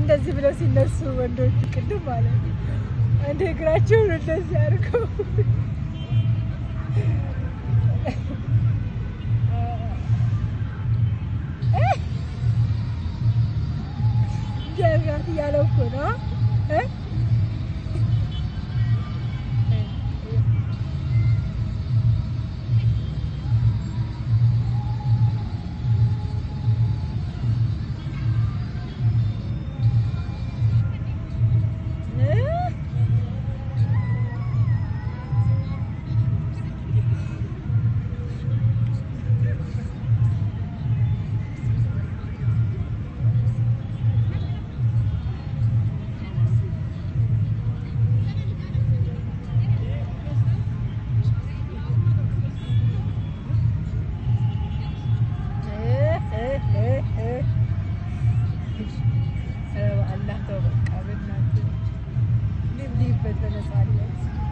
እንደዚህ ብለው ሲነሱ ወንዶች ቅድም ማለት አንድ እግራቸውን እንደዚህ አድርገው ጀጋት ያለው እኮ ነው Allah tahu, kawin nanti. Ni beli betul-betul.